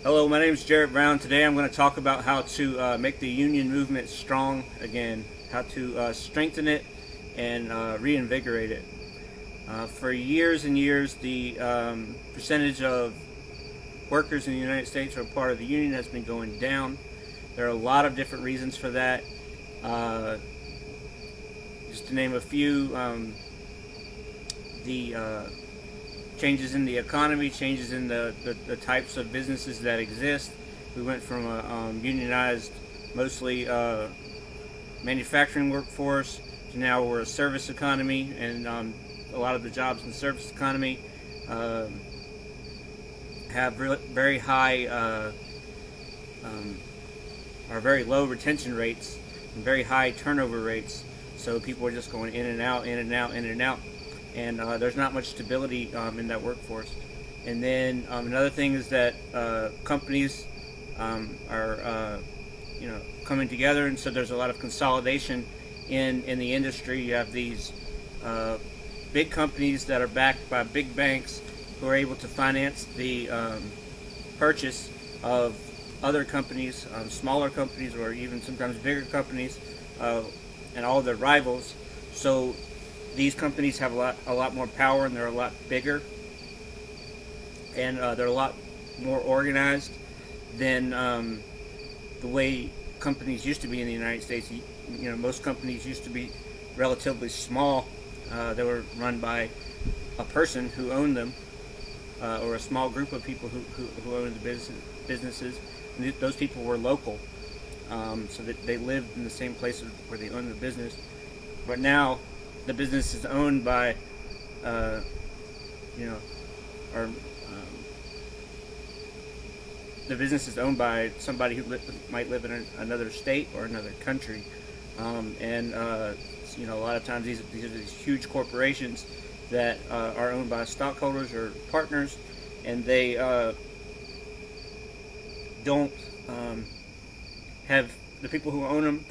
Hello, my name is Jared Brown. Today I'm going to talk about how to make the union movement strong again, how to strengthen it and reinvigorate it. For years and years, the percentage of workers in the United States who are part of the union has been going down. There are a lot of different reasons for that. Uh, just to name a few, the changes in the economy, changes in the types of businesses that exist. We went from a unionized, mostly manufacturing workforce to now we're a service economy, and a lot of the jobs in the service economy uh, have very high or very low retention rates and very high turnover rates. So people are just going in and out, in and out, in and out, and there's not much stability in that workforce. And then another thing is that companies are coming together, and so there's a lot of consolidation in the industry. You have these big companies that are backed by big banks who are able to finance the purchase of other companies, smaller companies, or even sometimes bigger companies, and all their rivals. So these companies have a lot more power, and they're a lot bigger, and they're a lot more organized than the way companies used to be in the United States. Most companies used to be relatively small. They were run by a person who owned them, or a small group of people who owned the businesses. And those people were local, so that they lived in the same place where they owned the business. But now the business is owned by, or the business is owned by somebody who might live in another state or another country, and a lot of times these are these huge corporations that are owned by stockholders or partners, and they don't have the people who own them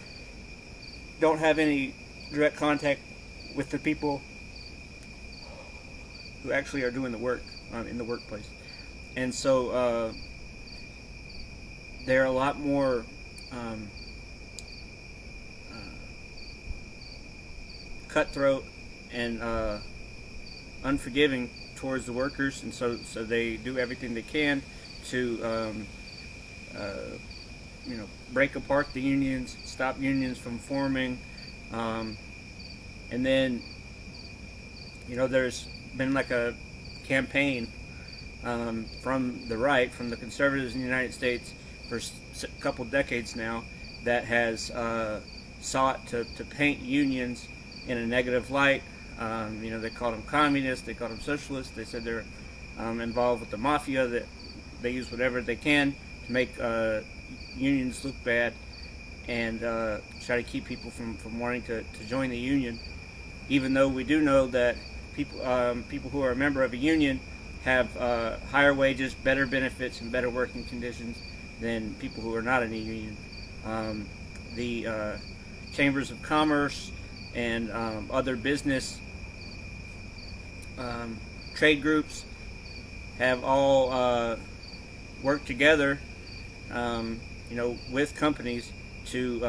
don't have any direct contact with the people who actually are doing the work in the workplace, and so they're a lot more cutthroat and unforgiving towards the workers, and so they do everything they can to break apart the unions, stop unions from forming, and then there's been like a campaign from the right, from the conservatives in the United States for a couple decades now, that has sought to paint unions in a negative light. They called them communists, they called them socialists, they said they're involved with the mafia, that they use whatever they can to make unions look bad, and try to keep people from wanting to join the union, even though we do know that people who are a member of a union have higher wages, better benefits, and better working conditions than people who are not in a union. The chambers of commerce and other business trade groups have all worked together, with companies to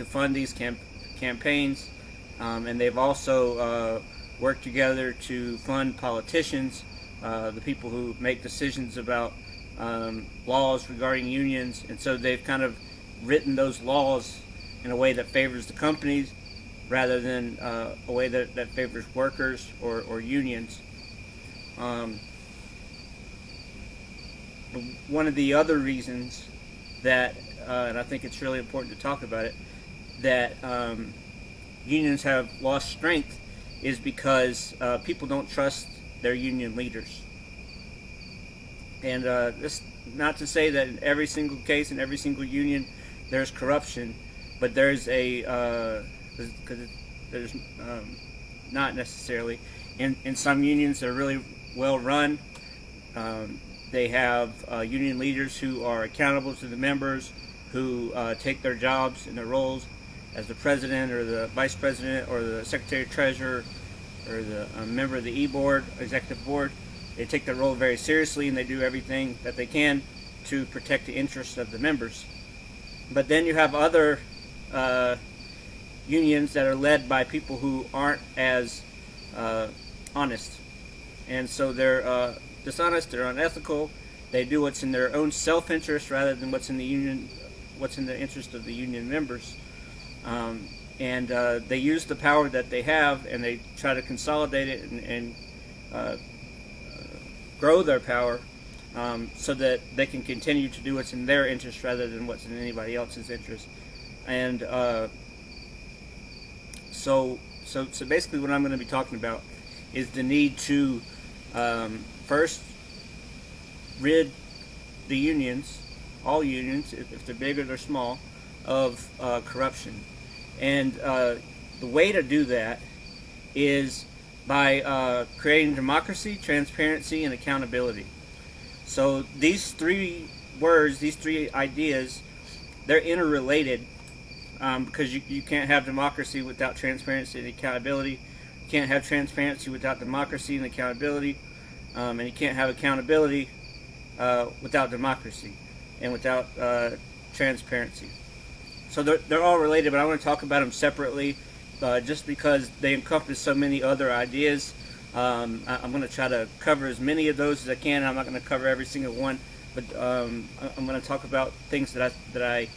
fund these campaigns, and they've also worked together to fund politicians, the people who make decisions about laws regarding unions, and so they've kind of written those laws in a way that favors the companies rather than a way that favors workers or unions. One of the other reasons that, and I think it's really important to talk about it, that unions have lost strength is because people don't trust their union leaders. And this, not to say that in every single case, in every single union, there's corruption, but there's there's not necessarily. In some unions, they're really well run. They have union leaders who are accountable to the members, who take their jobs and their roles as the president or the vice president or the secretary treasurer or the member of the executive board. They take their role very seriously, and they do everything that they can to protect the interests of the members. But then you have other unions that are led by people who aren't as honest, and so they're dishonest, they're unethical, they do what's in their own self-interest rather than what's in the union, what's in the interest of the union members. And they use the power that they have, and they try to consolidate it and grow their power, so that they can continue to do what's in their interest rather than what's in anybody else's interest. And so basically what I'm going to be talking about is the need to first rid the unions, all unions, if they're big or they're small, of corruption. And the way to do that is by creating democracy, transparency, and accountability. So these three words, these three ideas, they're interrelated, because you can't have democracy without transparency and accountability. You can't have transparency without democracy and accountability, and you can't have accountability without democracy and without transparency. So they're all related, but I want to talk about them separately, just because they encompass so many other ideas. I'm going to try to cover as many of those as I can. I'm not going to cover every single one, but I'm going to talk about things that I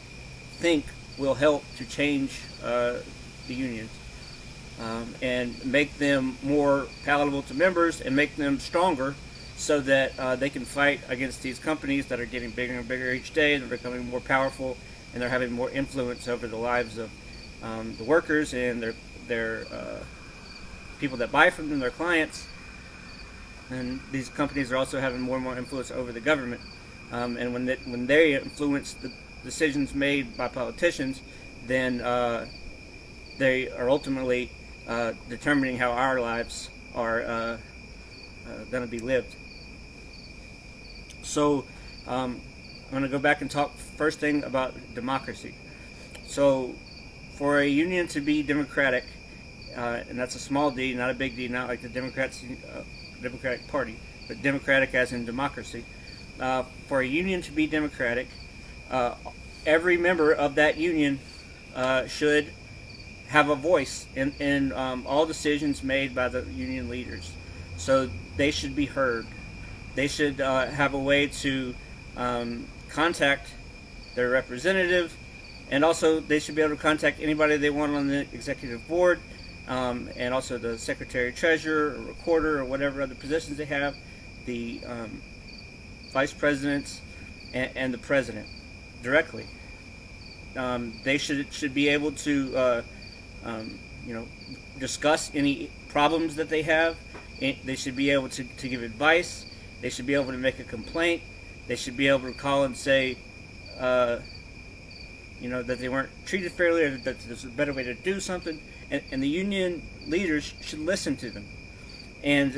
think will help to change the unions, and make them more palatable to members and make them stronger, so that they can fight against these companies that are getting bigger and bigger each day, and they're becoming more powerful, and they're having more influence over the lives of the workers and their people that buy from them, their clients. And these companies are also having more and more influence over the government. And when they influence the decisions made by politicians, then they are ultimately determining how our lives are going to be lived. So I'm going to go back and talk first thing about democracy. So for a union to be democratic, and that's a small d, not a big D, not like the Democratic Party, but democratic as in democracy. For a union to be democratic, every member of that union should have a voice in all decisions made by the union leaders. So they should be heard. They should have a way to contact their representative, and also they should be able to contact anybody they want on the executive board, and also the secretary treasurer or recorder or whatever other positions they have, the vice presidents, and the president directly. They should be able to discuss any problems that they have. They should be able to give advice. They should be able to make a complaint. They should be able to call and say that they weren't treated fairly, or that there's a better way to do something. And the union leaders should listen to them. And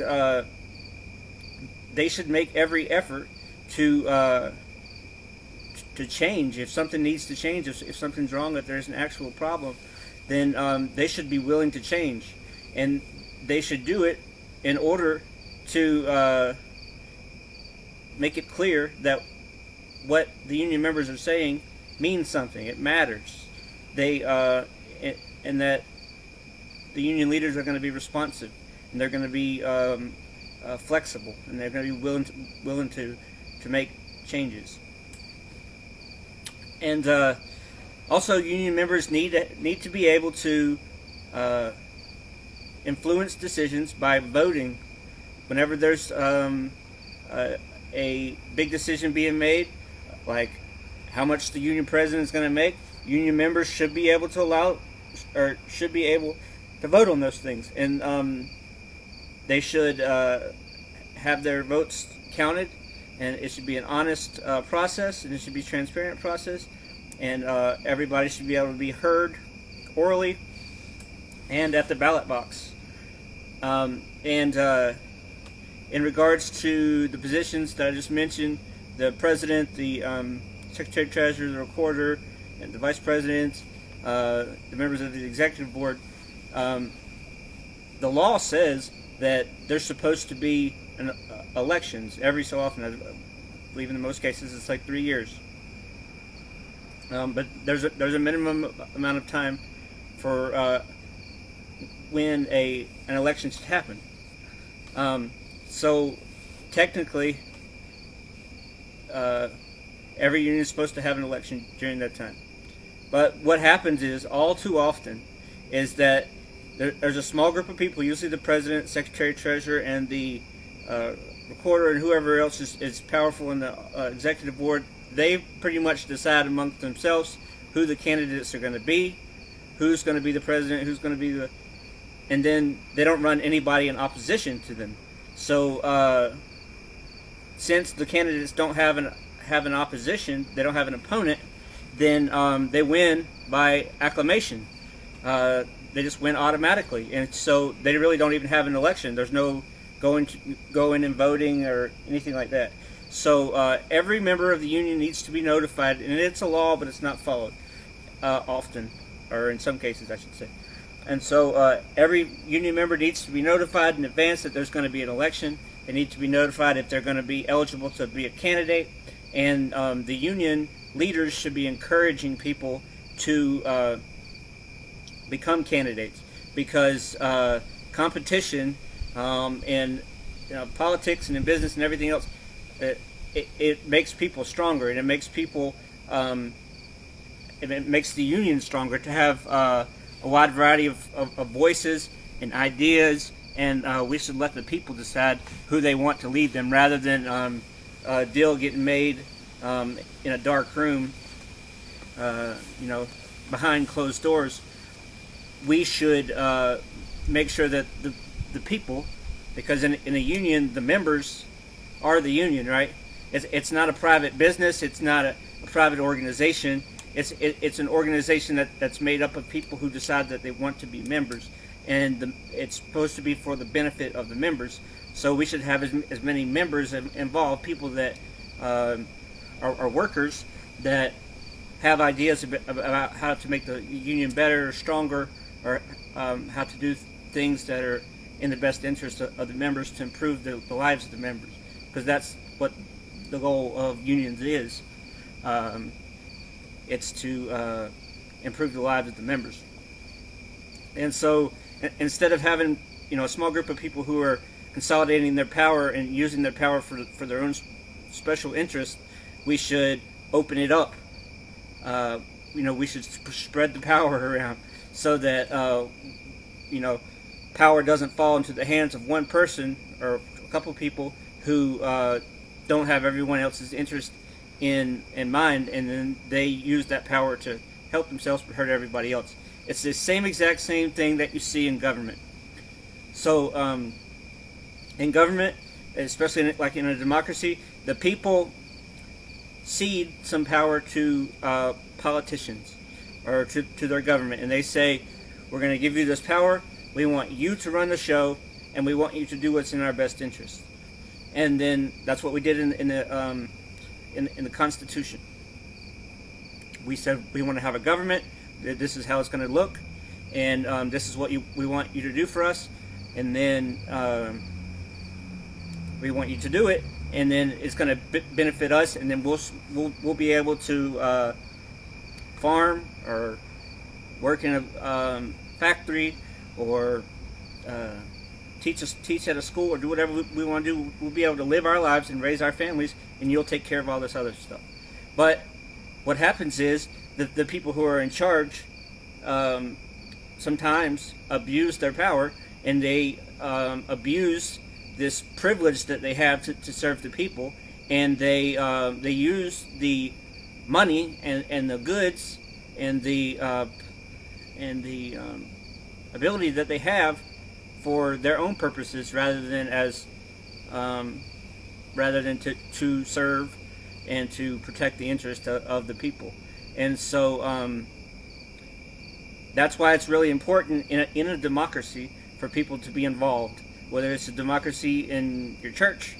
they should make every effort to change. If something needs to change, if something's wrong, if there's an actual problem, then they should be willing to change. And they should do it in order to make it clear that what the union members are saying means something. It matters. And that the union leaders are going to be responsive, and they're going to be flexible, and they're going to be willing to make changes. And also, union members need to be able to influence decisions by voting. Whenever there's a big decision being made, like how much the union president is going to make, union members should be able to vote on those things, and they should have their votes counted, and it should be an honest process, and it should be a transparent process, and everybody should be able to be heard orally and at the ballot box. In regards to the positions that I just mentioned, the president, the secretary treasurer, the recorder, and the vice president, the members of the executive board, the law says that there's supposed to be elections every so often. believe in most cases it's like 3 years. But there's a minimum amount of time for when an election should happen. So technically, every union is supposed to have an election during that time. But what happens is, all too often, is that there's a small group of people, usually the president, secretary, treasurer, and the recorder, and whoever else is powerful in the executive board. They pretty much decide amongst themselves who the candidates are going to be, who's going to be the president, who's going to be the... And then they don't run anybody in opposition to them. So since the candidates don't have an opposition, they don't have an opponent, then they win by acclamation. They just win automatically, and so they really don't even have an election. There's no going and voting or anything like that. So every member of the union needs to be notified, and it's a law, but it's not followed often, or in some cases, I should say. And so every union member needs to be notified in advance that there's going to be an election. They need to be notified if they're going to be eligible to be a candidate, and the union leaders should be encouraging people to become candidates, because competition in politics and in business and everything else, it makes people stronger, and it makes people it makes the union stronger to have a wide variety of voices and ideas, and we should let the people decide who they want to lead them, rather than a deal getting made in a dark room, behind closed doors. We should make sure that the people, because in a union, the members are the union, right? It's not a private business. It's not a private organization. It's an organization that's made up of people who decide that they want to be members, and it's supposed to be for the benefit of the members. So we should have as many members involved, people that are workers, that have ideas about how to make the union better or stronger, or how to do things that are in the best interest of the members, to improve the lives of the members, because that's what the goal of unions is. It's to improve the lives of the members. And so instead of having a small group of people who are consolidating their power and using their power for their own special interests, we should open it up. We should spread the power around, so that power doesn't fall into the hands of one person or a couple people who don't have everyone else's interest in mind, and then they use that power to help themselves but hurt everybody else. It's the exact same thing that you see in government. So in government, especially like in a democracy, the people cede some power to politicians or to their government, and they say, we're going to give you this power, we want you to run the show, and we want you to do what's in our best interest. And then that's what we did in the Constitution. We said we want to have a government, this is how it's going to look, and this is what we want you to do for us, and then we want you to do it, and then it's going to benefit us, and then we'll be able to farm or work in a factory, or teach at a school, or do whatever we want to do. We'll be able to live our lives and raise our families, and you'll take care of all this other stuff. But what happens is that the people who are in charge sometimes abuse their power, and they abuse this privilege that they have to serve the people, and they use the money and the goods and the ability that they have for their own purposes, rather than to serve and to protect the interest of the people. And so that's why it's really important in a democracy for people to be involved, whether it's a democracy in your church,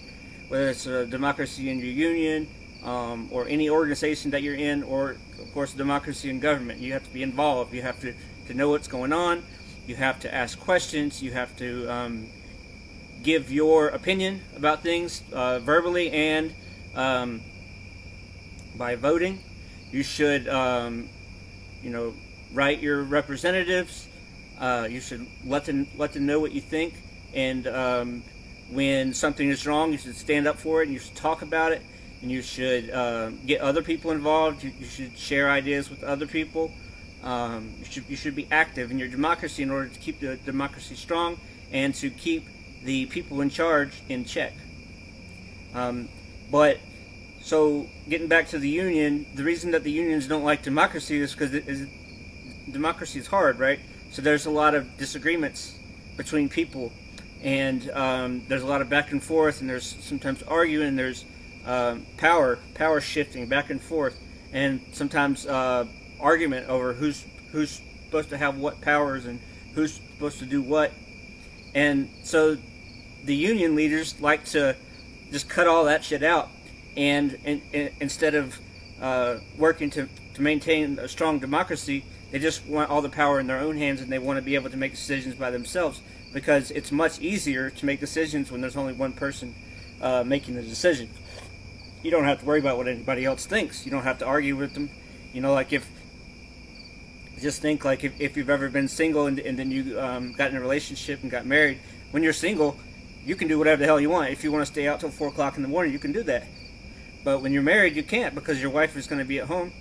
whether it's a democracy in your union, or any organization that you're in, or of course democracy in government. You have to be involved. You have to know what's going on. You have to ask questions. You have to give your opinion about things verbally and um, by voting. You should, write your representatives. You should let them know what you think, and when something is wrong, you should stand up for it, and you should talk about it, and you should get other people involved. You should share ideas with other people. You should be active in your democracy in order to keep the democracy strong and to keep the people in charge in check. But so getting back to the union, the reason that the unions don't like democracy is because democracy is hard, right? So there's a lot of disagreements between people, and there's a lot of back and forth, and there's sometimes arguing, and there's power shifting back and forth, and sometimes argument over who's supposed to have what powers and who's supposed to do what. And so the union leaders like to just cut all that shit out, and instead of working to maintain a strong democracy, they just want all the power in their own hands, and they want to be able to make decisions by themselves, because it's much easier to make decisions when there's only one person making the decision. You don't have to worry about what anybody else thinks. You don't have to argue with them. Like if you've ever been single and then you got in a relationship and got married. When you're single, you can do whatever the hell you want. If you want to stay out till 4 o'clock in the morning, you can do that. But when you're married, you can't, because your wife is going to be at home,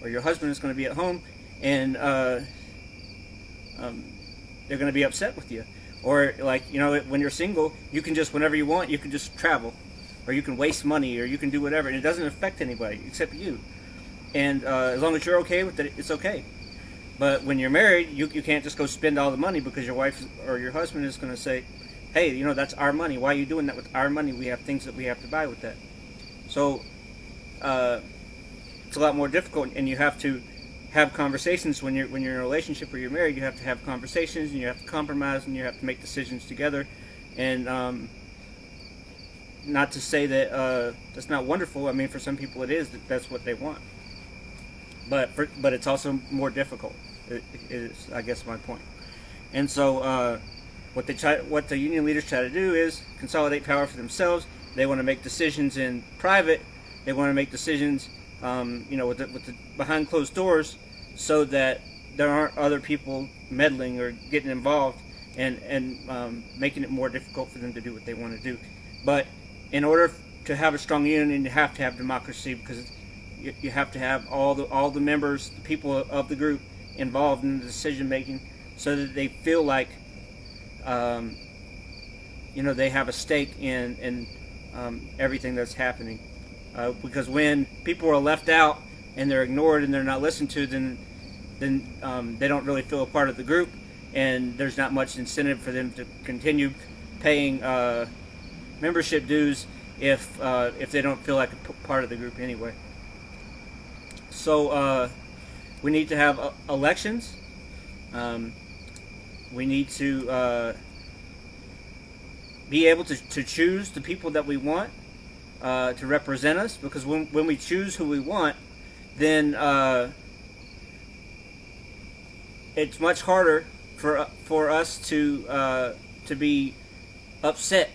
or your husband is going to be at home, and they're going to be upset with you. Or when you're single, you can just, whenever you want, you can just travel, or you can waste money, or you can do whatever, and it doesn't affect anybody except you. And as long as you're okay with it, it's okay. But when you're married, you can't just go spend all the money, because your wife or your husband is going to say, hey, that's our money. Why are you doing that with our money? We have things that we have to buy with that. So it's a lot more difficult, and you have to have conversations when you're in a relationship or you're married. You have to have conversations, and you have to compromise, and you have to make decisions together. And not to say that that's not wonderful. I mean, for some people it is. That's what they want. But it's also more difficult. Is, I guess, my point. And so what the union leaders try to do is consolidate power for themselves. They want to make decisions in private. They want to make decisions, with the behind closed doors, so that there aren't other people meddling or getting involved and making it more difficult for them to do what they want to do. But in order to have a strong union, you have to have democracy, because you have to have all the members, the people of the group, involved in the decision making, so that they feel like they have a stake in everything that's happening. Because when people are left out and they're ignored and they're not listened to, then they don't really feel a part of the group, and there's not much incentive for them to continue paying membership dues if they don't feel like a part of the group anyway. So we need to have elections. We need to be able to choose the people that we want to represent us, because when we choose who we want, then it's much harder for us to be upset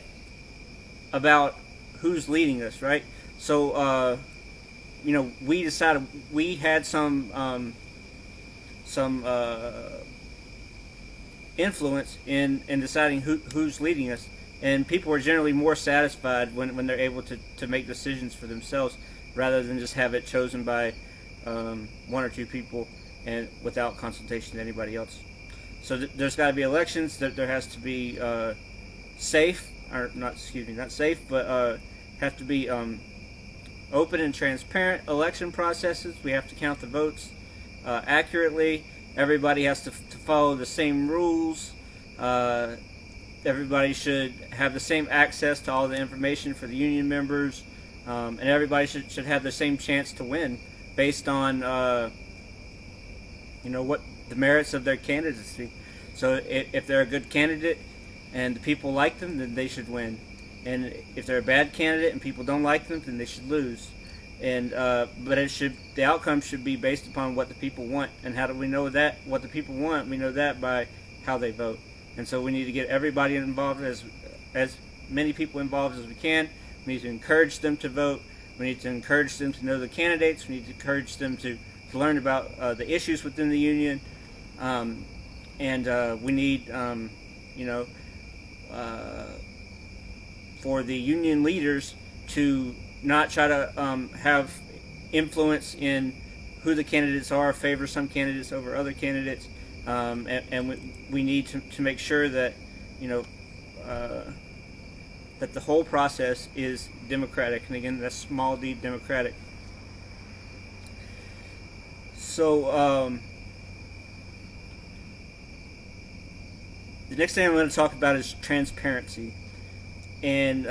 about who's leading us, right? So we decided, we had some influence in deciding who's leading us, and people are generally more satisfied when they're able to make decisions for themselves, rather than just have it chosen by one or two people and without consultation to anybody else. So there's got to be elections. There has to be safe, or not safe, but have to be open and transparent election processes. We have to count the votes accurately. Everybody has to follow the same rules. Everybody should have the same access to all the information for the union members, and everybody should have the same chance to win based on what the merits of their candidacy. So if they're a good candidate and the people like them, then they should win. And if they're a bad candidate and people don't like them, then they should lose. And but the outcome should be based upon what the people want. And how do we know that? What the people want, we know that by how they vote. And so we need to get everybody involved, as many people involved as we can. We need to encourage them to vote. We need to encourage them to know the candidates. We need to encourage them to learn about the issues within the union. And we need, for the union leaders to not try to have influence in who the candidates are, favor some candidates over other candidates, and we need to make sure that that the whole process is democratic, and again, that's small d democratic. So the next thing I'm going to talk about is transparency. And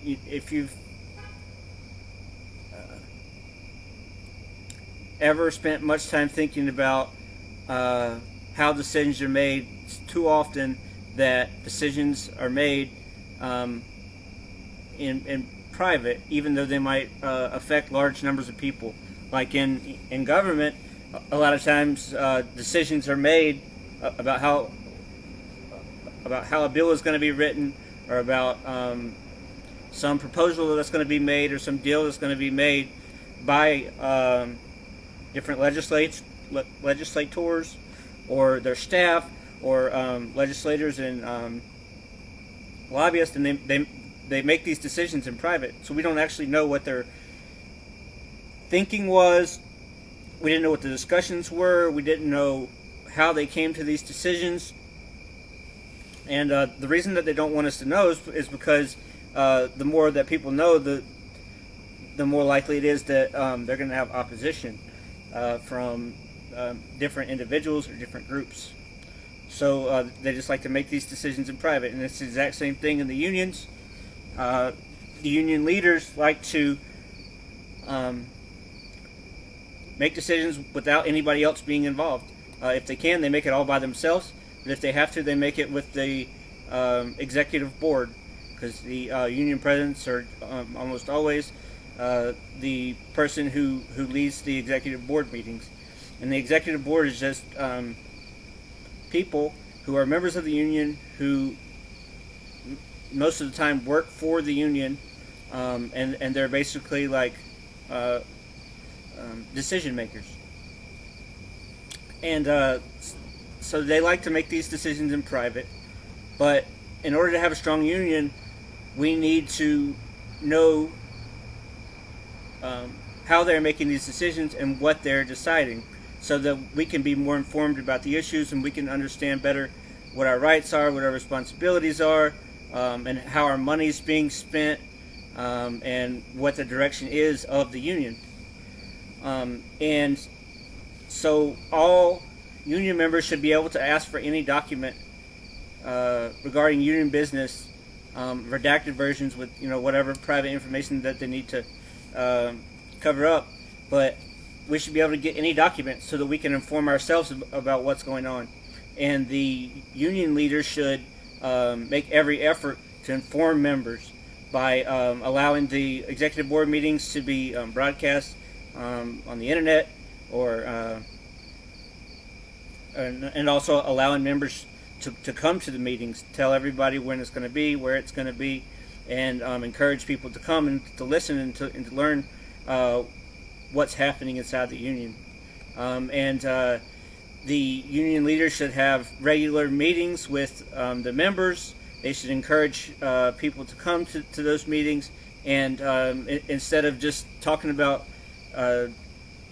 if you've ever spent much time thinking about how decisions are made, it's too often that decisions are made in private, even though they might affect large numbers of people. Like in government, a lot of times decisions are made about how a bill is going to be written, or about some proposal that's going to be made, or some deal that's going to be made by different legislators or their staff, or legislators and lobbyists, and they make these decisions in private. So we don't actually know what their thinking was. We didn't know what the discussions were. We didn't know how they came to these decisions. And the reason that they don't want us to know is because the more that people know, the more likely it is that they're going to have opposition from different individuals or different groups. So they just like to make these decisions in private. And it's the exact same thing in the unions. The union leaders like to make decisions without anybody else being involved. If they can, they make it all by themselves. But if they have to, they make it with the executive board, because the union presidents are almost always the person who leads the executive board meetings. And the executive board is just people who are members of the union, who most of the time work for the union, and they're basically like decision makers. And so they like to make these decisions in private. But in order to have a strong union, we need to know how they're making these decisions and what they're deciding, so that we can be more informed about the issues, and we can understand better what our rights are, what our responsibilities are, and how our money is being spent, and what the direction is of the union. And so all union members should be able to ask for any document regarding union business, redacted versions with whatever private information that they need to cover up, but we should be able to get any document so that we can inform ourselves about what's going on. And the union leaders should make every effort to inform members by allowing the executive board meetings to be broadcast on the internet, or and also allowing members to come to the meetings, tell everybody when it's going to be, where it's going to be, and encourage people to come and to listen and to learn what's happening inside the union. And the union leaders should have regular meetings with the members. They should encourage people to come to those meetings, and instead of just talking about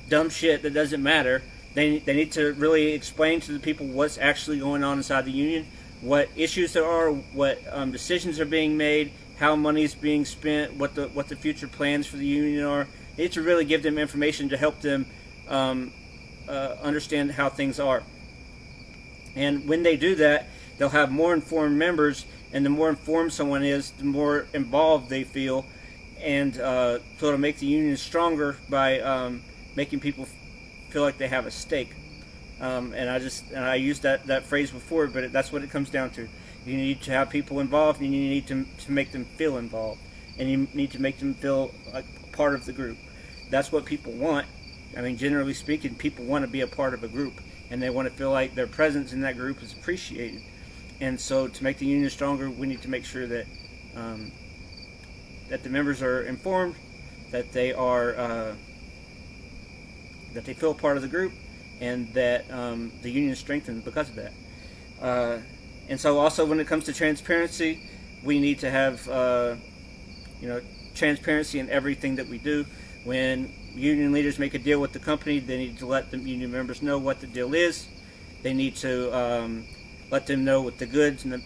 dumb shit that doesn't matter, they need to really explain to the people what's actually going on inside the union, what issues there are, what decisions are being made, how money is being spent, what the future plans for the union are. They need to really give them information to help them understand how things are. And when they do that, they'll have more informed members, and the more informed someone is, the more involved they feel, and so it'll make the union stronger by making people feel like they have a stake. And I used that phrase before, but that's what it comes down to. You need to have people involved, and you need to make them feel involved, and you need to make them feel like part of the group. That's what people want. I mean, generally speaking, people want to be a part of a group, and they want to feel like their presence in that group is appreciated. And so to make the union stronger, we need to make sure that that the members are informed, that they are that they feel part of the group, and that the union is strengthened because of that. And so also when it comes to transparency, we need to have transparency in everything that we do. When union leaders make a deal with the company, they need to let the union members know what the deal is. They need to let them know what the goods and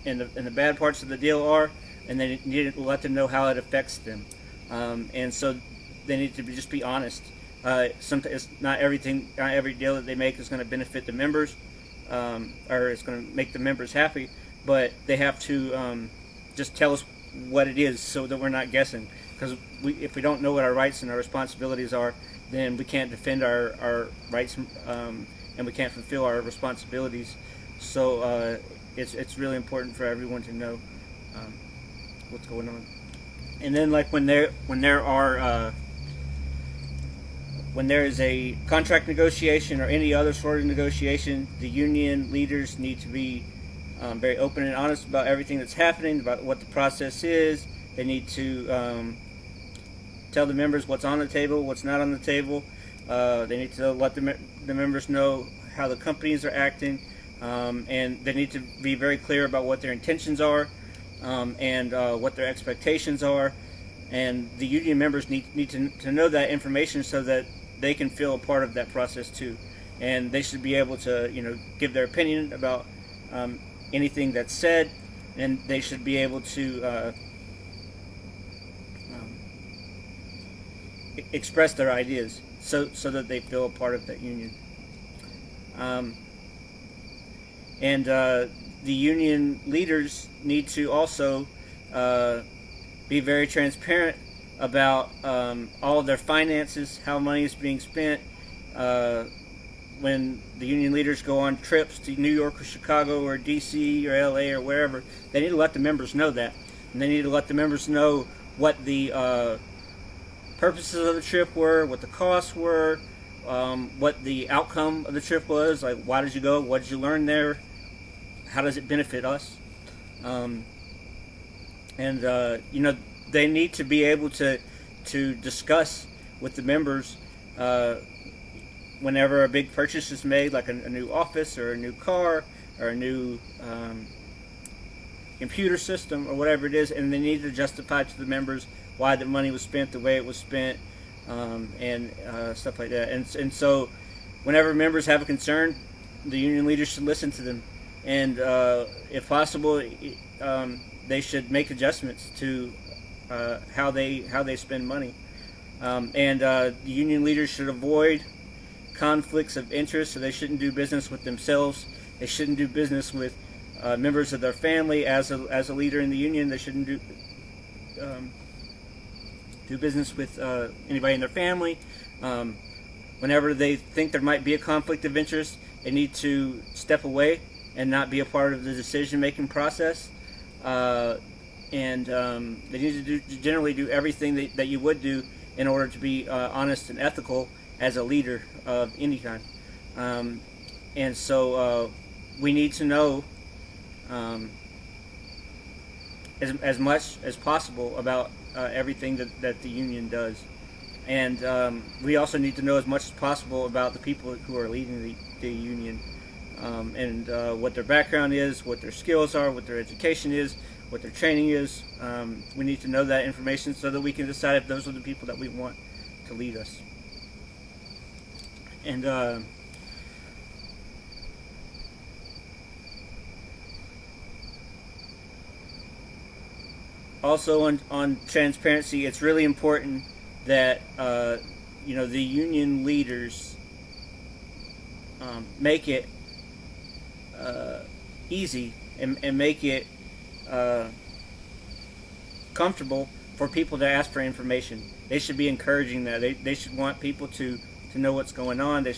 the bad parts of the deal are, and they need to let them know how it affects them. And so they need to just be honest. Sometimes not every deal that they make is going to benefit the members, or it's going to make the members happy, but they have to just tell us what it is so that we're not guessing. Because if we don't know what our rights and our responsibilities are, then we can't defend our rights, and we can't fulfill our responsibilities. So it's really important for everyone to know what's going on. And then, like when there is a contract negotiation or any other sort of negotiation, the union leaders need to be very open and honest about everything that's happening, about what the process is. They need to tell the members what's on the table, what's not on the table. They need to let the members know how the companies are acting, and they need to be very clear about what their intentions are, and what their expectations are. And the union members need to know that information so that they can feel a part of that process too. And they should be able to give their opinion about anything that's said, and they should be able to express their ideas so that they feel a part of that union. And the union leaders need to also be very transparent about all of their finances, how money is being spent. When the union leaders go on trips to New York or Chicago or DC or LA or wherever, they need to let the members know that. And they need to let the members know what the purposes of the trip were, what the costs were, what the outcome of the trip was, like why did you go, what did you learn there, how does it benefit us. They need to be able to discuss with the members whenever a big purchase is made, like a new office or a new car or a new computer system or whatever it is, and they need to justify to the members why the money was spent the way it was spent, and stuff like that. And so whenever members have a concern, the union leaders should listen to them, and if possible, they should make adjustments to how they spend money. And the union leaders should avoid conflicts of interest, so they shouldn't do business with themselves. They shouldn't do business with members of their family. As a leader in the union, they shouldn't do business with anybody in their family. Whenever they think there might be a conflict of interest, they need to step away and not be a part of the decision-making process. And they need to generally do everything that you would do in order to be honest and ethical as a leader of any kind. And so we need to know as much as possible about everything that the union does. And we also need to know as much as possible about the people who are leading the union, and what their background is, what their skills are, what their education is, what their training is. We need to know that information so that we can decide if those are the people that we want to lead us. And also on transparency, it's really important that the union leaders make it easy and make it comfortable for people to ask for information. They should be encouraging that. They should want people to know what's going on. They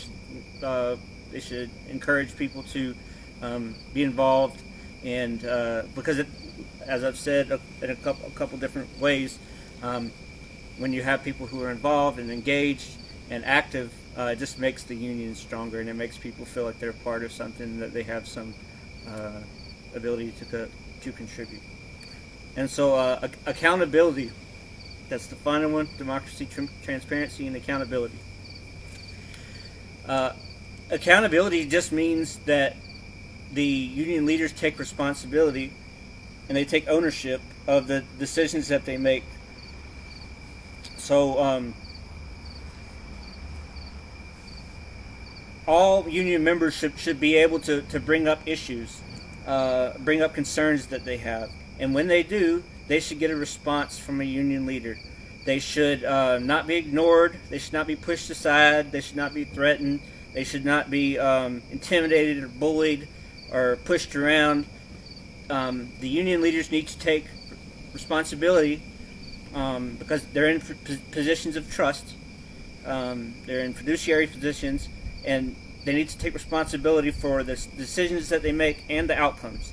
should encourage people to be involved, and because as I've said in a couple different ways, when you have people who are involved and engaged and active, it just makes the union stronger, and it makes people feel like they're part of something, that they have some ability to contribute. And so accountability That's the final one: democracy, transparency, and accountability. Accountability just means that the union leaders take responsibility and they take ownership of the decisions that they make. So all union members should be able to bring up issues, bring up concerns that they have. And when they do, they should get a response from a union leader. They should not be ignored. They should not be pushed aside. They should not be threatened. They should not be intimidated or bullied or pushed around. The union leaders need to take responsibility because they're in positions of trust. They're in fiduciary positions, and they need to take responsibility for the decisions that they make and the outcomes.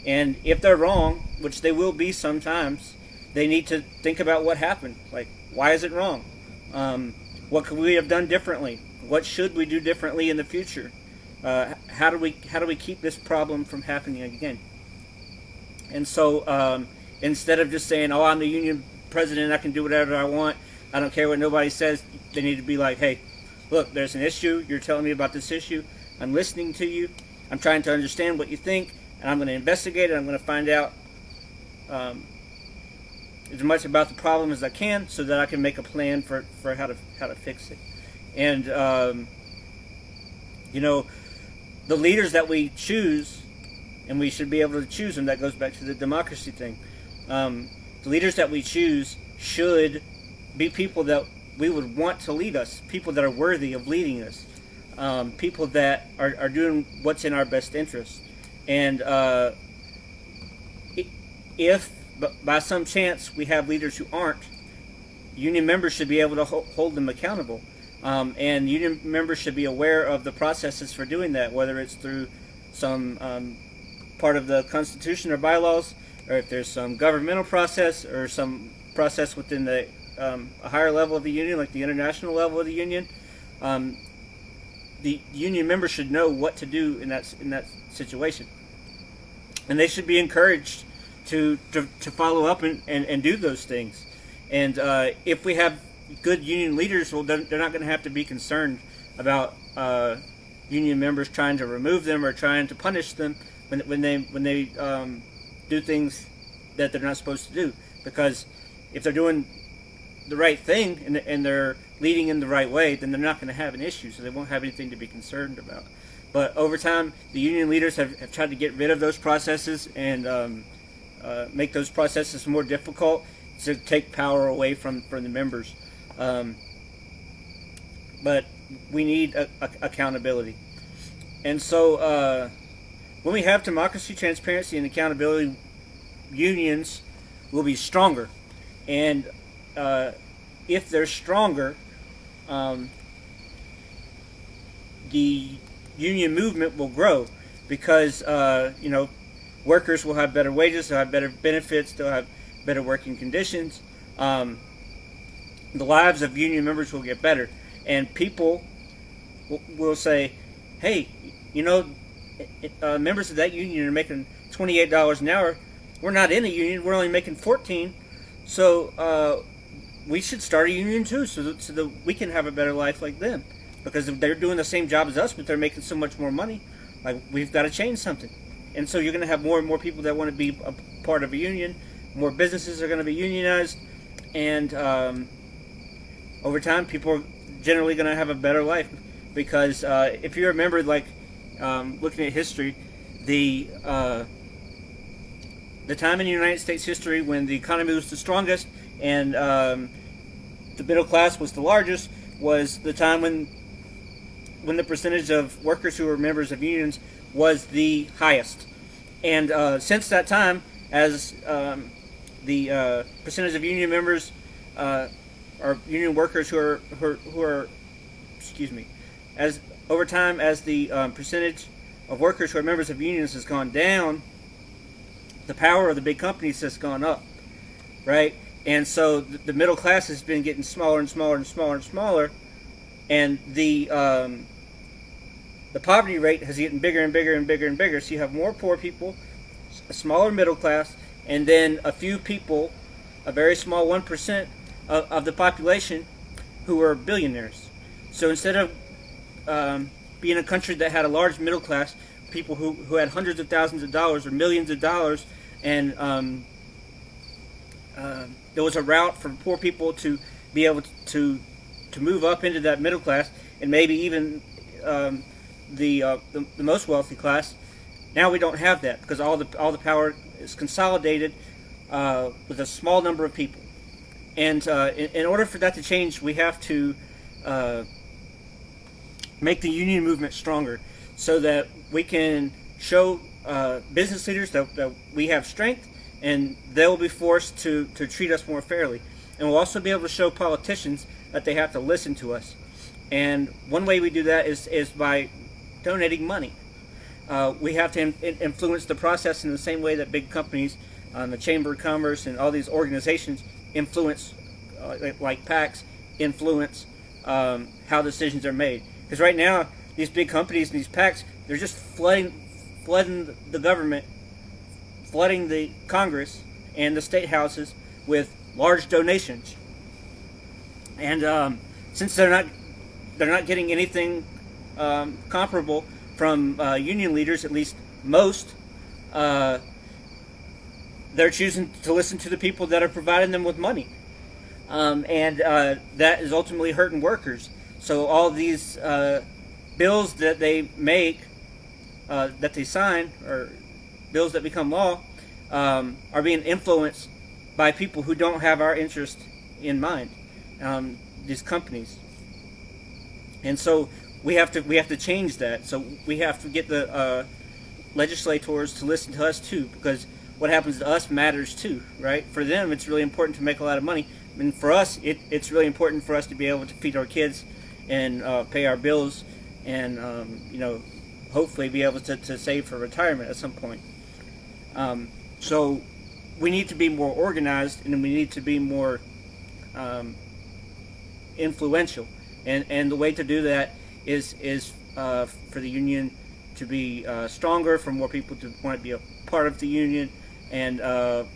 And if they're wrong, which they will be sometimes, they need to think about what happened. Like, why is it wrong? What could we have done differently? What should we do differently in the future? How do we keep this problem from happening again? And so instead of just saying, "Oh, I'm the union president, I can do whatever I want, I don't care what nobody says," they need to be like, "Hey, look, there's an issue. You're telling me about this issue. I'm listening to you. I'm trying to understand what you think, and I'm going to investigate it. I'm going to find out as much about the problem as I can, so that I can make a plan for how to fix it." And the leaders that we choose, and we should be able to choose them. That goes back to the democracy thing. The leaders that we choose should be people that we would want to lead us, people that are worthy of leading us, people that are doing what's in our best interest. And if by some chance we have leaders who aren't, union members should be able to hold them accountable. And union members should be aware of the processes for doing that, whether it's through some part of the Constitution or bylaws, or if there's some governmental process or some process within the a higher level of the union, like the international level of the union. The union members should know what to do in that situation, and they should be encouraged to follow up and do those things. And if we have good union leaders, well, they're not going to have to be concerned about union members trying to remove them or trying to punish them when they do things that they're not supposed to do. Because if they're doing the right thing and they're leading in the right way, then they're not going to have an issue, so they won't have anything to be concerned about. But over time, the union leaders have tried to get rid of those processes and make those processes more difficult to take power away from the members. But we need accountability. And so when we have democracy, transparency, and accountability, unions will be stronger. And if they're stronger, the union movement will grow because workers will have better wages, they'll have better benefits, they'll have better working conditions. The lives of union members will get better, and people will say, "Hey, members of that union are making $28 an hour. We're not in a union. We're only making 14. So we should start a union too, so that we can have a better life like them. Because if they're doing the same job as us, but they're making so much more money, like, we've got to change something." And so you're going to have more and more people that want to be a part of a union. More businesses are going to be unionized, and over time, people are generally going to have a better life. Because if you remember, looking at history, the time in United States history when the economy was the strongest and the middle class was the largest was the time when the percentage of workers who were members of unions was the highest. And since that time, as the percentage of union members or union workers who are as over time, as the percentage of workers who are members of unions has gone down, the power of the big companies has gone up, right? And so the middle class has been getting smaller and smaller and smaller and smaller, and the poverty rate has gotten bigger and bigger and bigger and bigger. So you have more poor people, a smaller middle class, and then a few people, a very small 1%, of the population who are billionaires. So instead of being a country that had a large middle class, people who had hundreds of thousands of dollars or millions of dollars, and there was a route for poor people to be able to move up into that middle class, and maybe even the most wealthy class. Now we don't have that, because all the power is consolidated with a small number of people. And in order for that to change, we have to make the union movement stronger, so that we can show business leaders that we have strength, and they'll be forced to treat us more fairly. And we'll also be able to show politicians that they have to listen to us. And one way we do that is by donating money. We have to influence the process in the same way that big companies, the Chamber of Commerce and all these organizations influence, like PACs, influence how decisions are made. Because right now, these big companies and these PACs, they're just flooding the government, flooding the Congress and the state houses with large donations. And since they're not getting anything comparable from union leaders, at least most, they're choosing to listen to the people that are providing them with money, and that is ultimately hurting workers. So all these bills that they make, that they sign, or bills that become law, are being influenced by people who don't have our interest in mind, these companies. And so we have to change that. So we have to get the legislators to listen to us too, because what happens to us matters too, right? For them, it's really important to make a lot of money, and for us, it's really important for us to be able to feed our kids and pay our bills, and hopefully be able to save for retirement at some point. So we need to be more organized, and we need to be more influential. And the way to do that is for the union to be stronger, for more people to want to be a part of the union, and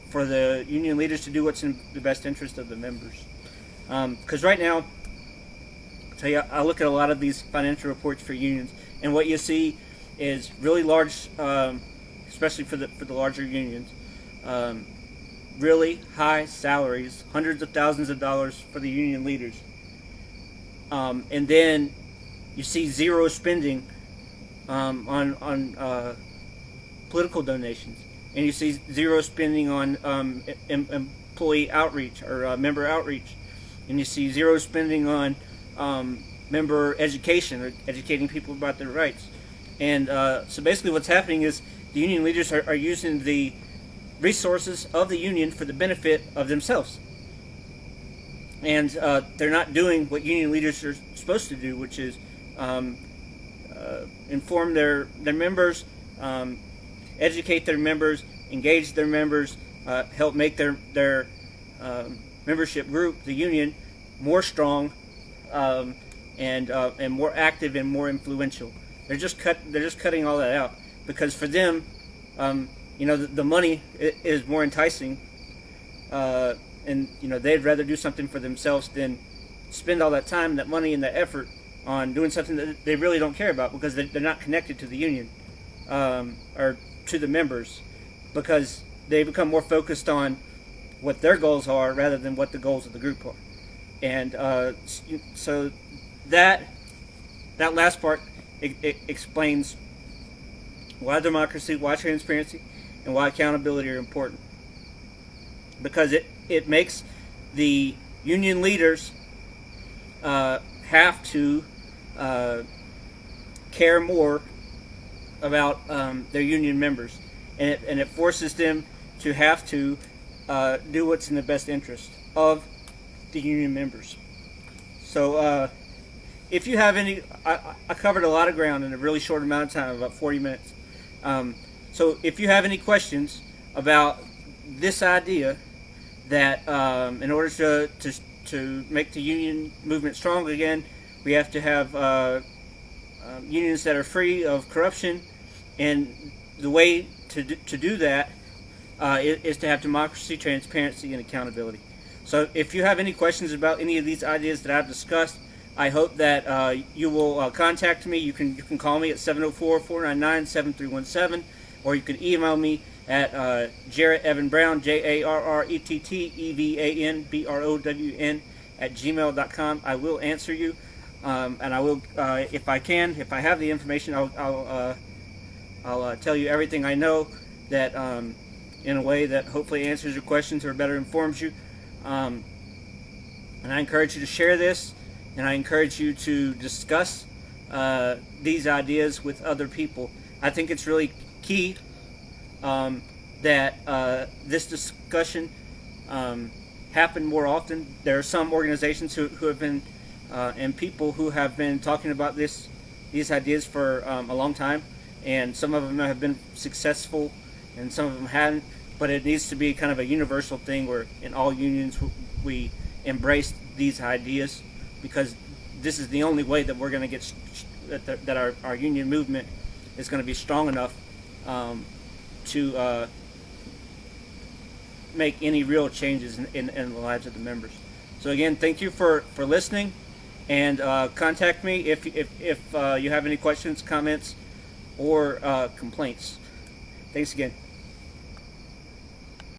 for the union leaders to do what's in the best interest of the members. Because right now, I'll tell you, I look at a lot of these financial reports for unions, and what you see is really large, especially for the larger unions, really high salaries, hundreds of thousands of dollars for the union leaders. And then you see zero spending on political donations, and you see zero spending on employee outreach or member outreach, and you see zero spending on member education, or educating people about their rights. And so basically what's happening is the union leaders are using the resources of the union for the benefit of themselves. And they're not doing what union leaders are supposed to do, which is inform their members, educate their members, engage their members, help make their membership group, the union, more strong, and more active and more influential. They're just cutting all that out, because for them, the money is more enticing. And they'd rather do something for themselves than spend all that time, that money, and that effort on doing something that they really don't care about, because they're not connected to the union, or to the members, because they become more focused on what their goals are rather than what the goals of the group are. And so that last part explains why democracy, why transparency, and why accountability are important, because it makes the union leaders have to care more about their union members, and it forces them to have to do what's in the best interest of the union members. So if you have any, I covered a lot of ground in a really short amount of time, about 40 minutes. So if you have any questions about this idea, that in order to make the union movement strong again, we have to have unions that are free of corruption, and the way to do that is to have democracy, transparency, and accountability. So if you have any questions about any of these ideas that I've discussed, I hope that you will contact me. You can call me at 704-499-7317, or you can email me at Jarrett Evan Brown, JarrettEvanBrown @gmail.com. I will answer you, and I will, if I have the information, I'll tell you everything I know that in a way that hopefully answers your questions or better informs you. And I encourage you to share this, and I encourage you to discuss these ideas with other people. I think it's really key that this discussion happen more often. There are some organizations who have been and people who have been talking about these ideas for a long time, and some of them have been successful and some of them hadn't. But it needs to be kind of a universal thing where in all unions we embrace these ideas, because this is the only way that we're going to get that our union movement is going to be strong enough to make any real changes in the lives of the members. So again, thank you for listening, and contact me if you have any questions, comments, or complaints. Thanks again.